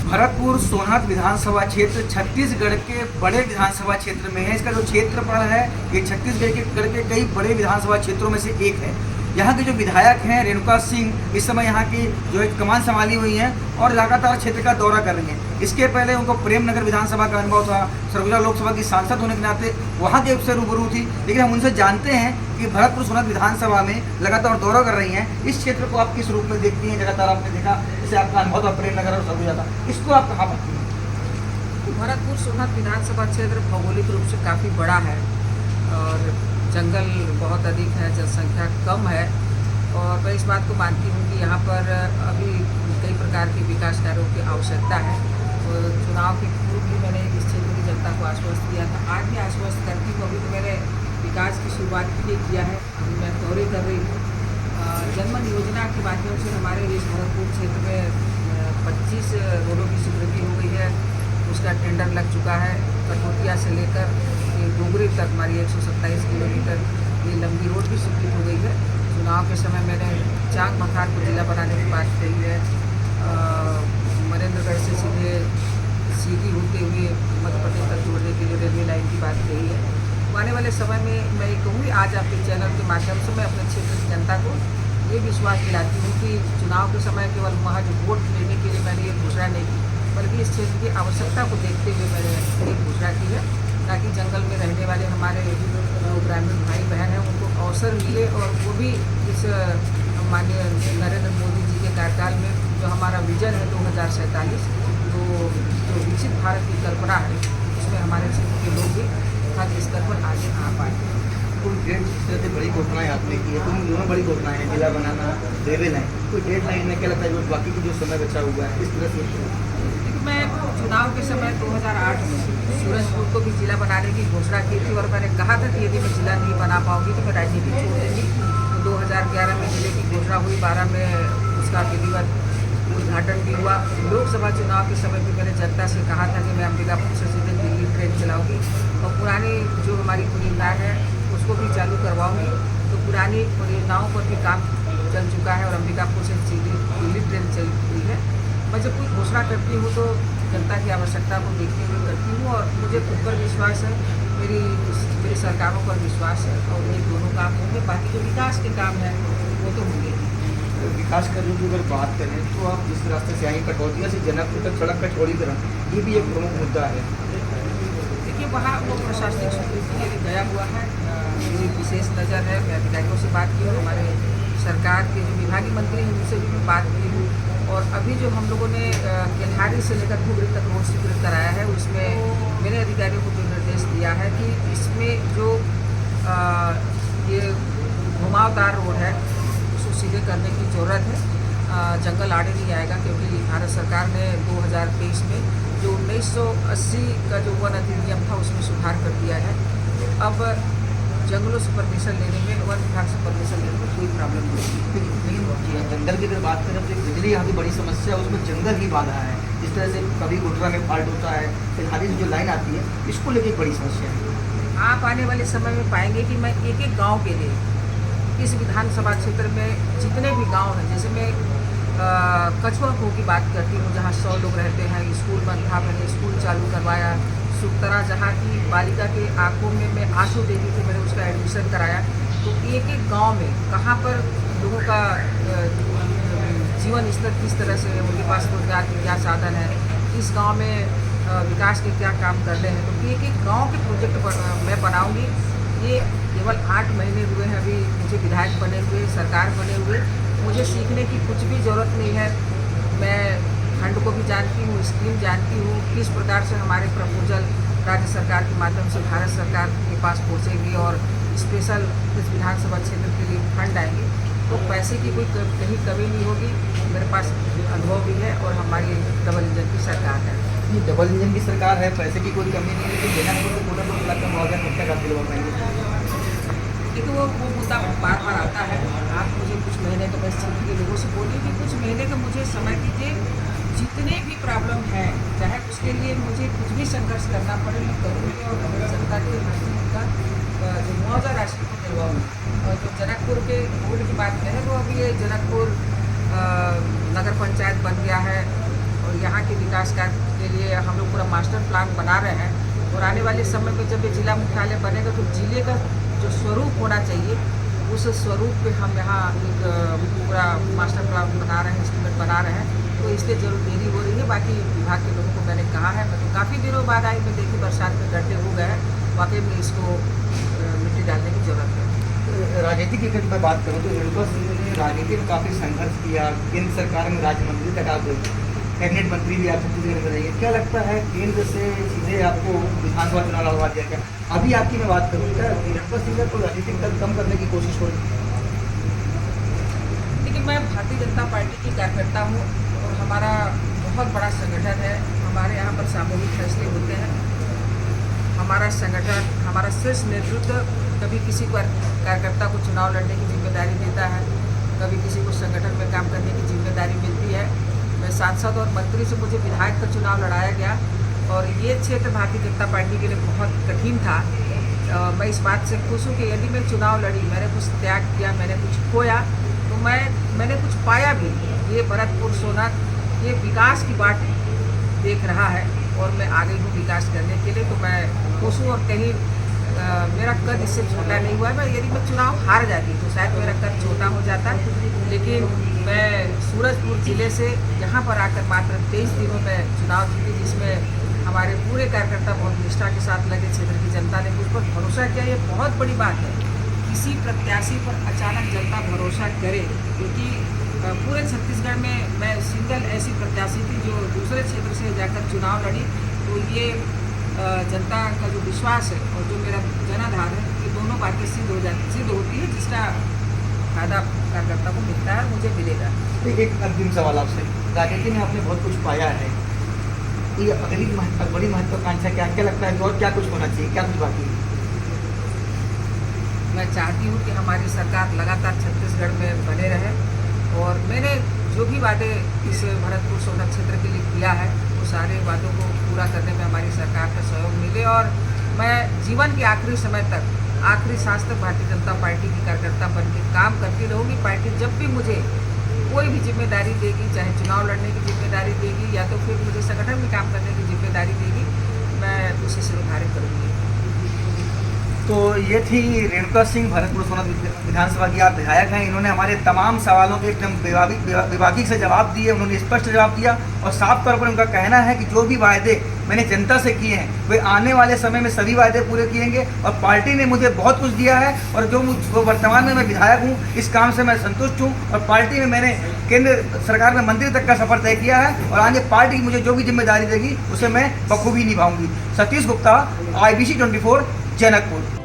भरतपुर सोनहत विधानसभा क्षेत्र छत्तीसगढ़ के बड़े विधानसभा क्षेत्र में है। इसका जो क्षेत्रफल है ये छत्तीसगढ़ के कई बड़े विधानसभा क्षेत्रों में से एक है। यहाँ के जो विधायक हैं रेणुका सिंह इस समय यहाँ की जो है कमान संभाली हुई हैं और लगातार क्षेत्र का दौरा कर रही हैं। इसके पहले उनको प्रेमनगर विधानसभा का अनुभव था। सरगुजा लोकसभा की सांसद होने के नाते वहाँ के उससे रूबरू थी। लेकिन हम उनसे जानते हैं कि भरतपुर सोनहत विधानसभा में लगातार दौरा कर रही हैं। इस क्षेत्र को आप किस रूप में देखती हैं? लगातार आपने देखा जैसे आपका अनुभव था प्रेमनगर और सरगुजा का, इसको आप कहाँ पाती हैं? भरतपुर सोनहत विधानसभा क्षेत्र भौगोलिक रूप से काफ़ी बड़ा है और जंगल बहुत अधिक है, जनसंख्या कम है। और मैं इस बात को मानती हूँ कि यहाँ पर अभी कई प्रकार के विकास कार्यों की आवश्यकता है। तो चुनाव के पूर्व भी मैंने इस क्षेत्र की जनता को आश्वस्त किया था, आज भी आश्वस्त करती हूँ। अभी तो मैंने विकास की शुरुआत के लिए किया है, अभी मैं दौरे कर रही हूँ। जनमन योजना के माध्यम से हमारे इस भरतपुर क्षेत्र में 25 रोडों की स्वीकृति हो गई है, उसका टेंडर लग चुका है। कटोतिया से लेकर डोगरी तक हमारी 127 किलोमीटर ये लंबी रोड भी स्वीकृत हो गई है। चुनाव के समय मैंने चांग मखार को जिला बनाने की बात कही है। मनेन्द्रगढ़ से सीधी होते हुए मध्य प्रदेश तक जोड़ने के लिए रेलवे लाइन की बात कही है। आने वाले समय में मैं ये कहूँगी, आज आपके चैनल के माध्यम से मैं अपने क्षेत्र की जनता को ये विश्वास दिलाती हूँ कि चुनाव के समय केवल महज वोट लेने के लिए मैंने ये घोषणा नहीं की, बल्कि इस क्षेत्र की आवश्यकता को देखते हुए मैंने ये घोषणा की है, ताकि जंगल में रहने वाले हमारे ग्रामीण भाई बहन हैं उनको अवसर मिले और वो भी इस माननीय नरेंद्र मोदी जी के कार्यकाल में जो हमारा विजन है 2047 तो जो विकसित भारत की कल्पना है उसमें हमारे क्षेत्र के लोग भी हर स्तर पर आगे आ पाए। कोई डेढ़ तरह से बड़ी घोषणाएं आपने की है, तो दोनों बड़ी घोषणाएं हैं, जिला बनाना, रेलवे लाइन। कोई डेढ़ लाइन में क्या लगता है जो बाकी की जो समय बचा हुआ है इस तरह से? मैं चुनाव के समय 2008 में सूरजपुर को भी जिला बनाने की घोषणा की थी और मैंने कहा था कि यदि मैं जिला नहीं बना पाऊंगी तो मैं राजनीति छोड़ दूँगी। तो 2011 में जिले की घोषणा हुई, 12 में उसका विधिवत उद्घाटन भी हुआ। लोकसभा चुनाव के समय भी मैंने जनता से कहा था कि मैं अंबिकापुर से सीधे दिल्ली ट्रेन चलाऊँगी और पुरानी जो हमारी परियोजनाएँ हैं उसको भी चालू करवाऊँगी। तो पुरानी परियोजनाओं पर भी काम चल चुका है और अंबिकापुर से सीधी दिल्ली ट्रेन चल रही है। मैं जब कोई घोषणा करती हूँ तो जनता की आवश्यकता को देखते हुए करती हूँ और मुझे खुद पर विश्वास है, मेरी सरकारों पर विश्वास है और ये दोनों काम होंगे। बाकी जो विकास के काम हैं वो तो होंगे। विकास करने की अगर बात करें तो आप जिस रास्ते से आई कटौतिया से जनकपुर तक सड़क का चौड़ीकरण, ये भी एक प्रमुख मुद्दा है। देखिए वहाँ वो प्रशासनिक स्वीकृति के लिए गया हुआ है, मेरी विशेष नज़र है। मैं अधिकारियों से बात की हूँ, हमारे सरकार के जो विभागीय मंत्री हैं उनसे भी मैं बात की हूँ। और अभी जो हम लोगों ने केल्हारी से लेकर धुबरी तक रोड स्वीकृत कराया है उसमें मैंने अधिकारियों को जो निर्देश दिया है कि इसमें जो ये घुमावदार रोड है उसको सीधे करने की ज़रूरत है। जंगल आड़े नहीं आएगा क्योंकि भारत सरकार ने 2023 में जो 1980 का जो वन अधिनियम था उसमें सुधार कर दिया है। अब जंगलों से परमिशन लेने में, वन विभाग से परमिशन लेने में कोई प्रॉब्लम नहीं है। लेकिन जंगल की अगर बात करें तो एक बिजली यहाँ की बड़ी समस्या है, उसमें जंगल ही बाधा है। जिस तरह से कभी गुटरा में फॉल्ट होता है, फिलहाल जो लाइन आती है इसको लेकर एक बड़ी समस्या है। आप आने वाले समय में पाएंगे कि मैं एक एक गांव के लिए इस विधानसभा क्षेत्र में जितने भी गांव हैं, जैसे मैं कछुआ खो की बात करती हूँ जहाँ 100 लोग रहते हैं, स्कूल बंद था, मैंने स्कूल चालू करवाया। सुखतरा जहाँ की बालिका के आंखों में मैं आंसू देती थी, मैंने उसका एडमिशन कराया। तो एक एक गांव में कहाँ पर लोगों का जीवन स्तर किस तरह से, उनके पास रोजगार के क्या साधन है, इस गांव में विकास के क्या काम कर रहे हैं, तो एक एक गांव के प्रोजेक्ट मैं बनाऊंगी। ये केवल 8 महीने हुए हैं अभी मुझे विधायक बने हुए, सरकार बने हुए। मुझे सीखने की कुछ भी ज़रूरत नहीं है। मैं फंड को भी जानती हूँ, स्कीम जानती हूँ, किस प्रकार से हमारे प्रपोजल राज्य सरकार के माध्यम से भारत सरकार के पास पहुँचेंगे और स्पेशल इस विधानसभा क्षेत्र के लिए फंड आएंगे। तो पैसे की कोई कहीं कमी नहीं होगी। मेरे पास अनुभव भी है और हमारी डबल इंजन की सरकार है। ये डबल इंजन की सरकार है, पैसे की कोई कमी नहीं है, लेकिन जनकपुर को कोटा को का मुआवजा कब तक आप दिलवा पाएंगे? देखिए वो मुद्दा बार बार आता है। आप मुझे कुछ महीने तो बस क्षेत्र के लोगों से बोलिए कि कुछ महीने का मुझे समय दीजिए। जितने भी प्रॉब्लम हैं, चाहे उसके लिए मुझे कुछ भी संघर्ष करना पड़े, मैं करूँगी और हमारी सरकार के माध्यम का जो मुआवजा राशि को दिलवाऊँगी। और जो जनकपुर के रोड की बात करें तो अभी ये जनकपुर नगर पंचायत बन गया है और यहाँ के विकास कार्य के लिए हम लोग पूरा मास्टर प्लान बना रहे हैं। और आने वाले समय में जब ये जिला मुख्यालय बनेगा तो जिले का जो स्वरूप होना चाहिए उस स्वरूप पे हम यहाँ एक पूरा मास्टर प्लान बना रहे हैं, एस्टीमेट बना रहे हैं। तो इसलिए जरूर देरी हो रही है। बाकी विभाग के लोगों को मैंने कहा है, मैं तो काफ़ी दिनों बाद आई, मैं देखी बरसात में गड्ढे हो गए हैं, वाकई में इसको मिट्टी डालने की जरूरत है। राजनीति की अगर मैं बात करूँ तो रेणुका सिंह ने राजनीति में काफ़ी संघर्ष किया, केंद्र सरकार में राज्य मंत्री तक आप गए, कैबिनेट मंत्री भी आप छत्तीसगढ़ में रहिए। क्या लगता है केंद्र से सीधे आपको विधानसभा चुनाव लड़वा दिया गया? अभी आपकी मैं बात करूँ, क्या रेणुका सिंह को राजनीतिक दल कम करने की कोशिश हो रही है? देखिए, मैं भारतीय जनता पार्टी की कार्यकर्ता हूँ और हमारा बहुत बड़ा संगठन है। हमारे यहाँ पर सामूहिक फैसले होते हैं। हमारा संगठन, हमारा शीर्ष नेतृत्व कभी किसी को कार्यकर्ता को चुनाव लड़ने की जिम्मेदारी देता है, कभी किसी को संगठन में काम करने की जिम्मेदारी मिलती है। मैं सांसद और मंत्री से मुझे विधायक का चुनाव लड़ाया गया और ये क्षेत्र भारतीय जनता पार्टी के लिए बहुत कठिन था। मैं इस बात से खुश हूँ कि यदि मैं चुनाव लड़ी, मैंने कुछ त्याग किया, मैंने कुछ खोया, तो मैंने कुछ पाया भी। ये भरतपुर सोनत ये विकास की बाट देख रहा है और मैं आगे हूँ विकास करने के लिए। तो मैं खुश हूँ और कहीं मेरा कद इससे छोटा नहीं हुआ है। यदि मैं चुनाव हार जाती तो शायद मेरा कद छोटा हो जाता, लेकिन मैं सूरजपुर ज़िले से यहाँ पर आकर मात्र 23 दिनों में चुनाव जीती, जिसमें हमारे पूरे कार्यकर्ता बहुत निष्ठा के साथ लगे। क्षेत्र की जनता ने मुझ पर भरोसा किया, ये बहुत बड़ी बात है। किसी प्रत्याशी पर अचानक जनता भरोसा करे, क्योंकि पूरे छत्तीसगढ़ में मैं सिंगल ऐसी प्रत्याशी थी जो दूसरे क्षेत्र से जाकर चुनाव लड़ी। तो ये जनता का जो विश्वास है और जो मेरा जनाधार है, ये दोनों बातें सिद्ध होती है, जिसका फायदा कार्यकर्ता को मिलता है और मुझे मिलेगा। एक अंतिम सवाल आपसे, राजनीति में आपने बहुत कुछ पाया है, ये अगली बड़ी महत्वाकांक्षा क्या लगता है और क्या कुछ होना चाहिए, क्या कुछ बाकी है? मैं चाहती हूँ कि हमारी सरकार लगातार छत्तीसगढ़ में बने रहे और मैंने जो भी वादे इस भरतपुर सोनत क्षेत्र के लिए किया है, वो सारे वादों को पूरा करने में हमारी सरकार का सहयोग मिले और मैं जीवन के आखिरी समय तक, आखिरी सांस तक भारतीय जनता पार्टी की कार्यकर्ता बन के काम करती रहूँगी। पार्टी जब भी मुझे कोई भी जिम्मेदारी देगी, चाहे चुनाव लड़ने की जिम्मेदारी देगी या तो फिर मुझे संगठन में काम करने की जिम्मेदारी देगी, मैं उसे स्वीकार करूँगी। तो ये थी रेणुका सिंह, भरतपुर सोनत विधानसभा की आप विधायक हैं। इन्होंने हमारे तमाम सवालों के एकदम विभागिक से जवाब दिए, उन्होंने स्पष्ट जवाब दिया और साफ तौर पर उनका कहना है कि जो भी वायदे मैंने जनता से किए हैं वे आने वाले समय में सभी वायदे पूरे किएंगे और पार्टी ने मुझे बहुत कुछ दिया है और जो वर्तमान में मैं विधायक हूँ, इस काम से मैं संतुष्ट हूँ और पार्टी में मैंने केंद्र सरकार में मंत्री तक का सफर तय किया है और आगे पार्टी मुझे जो भी जिम्मेदारी देगी उसे मैं बखूबी निभाऊंगी। सतीश गुप्ता, IBC 24, जनकपुर।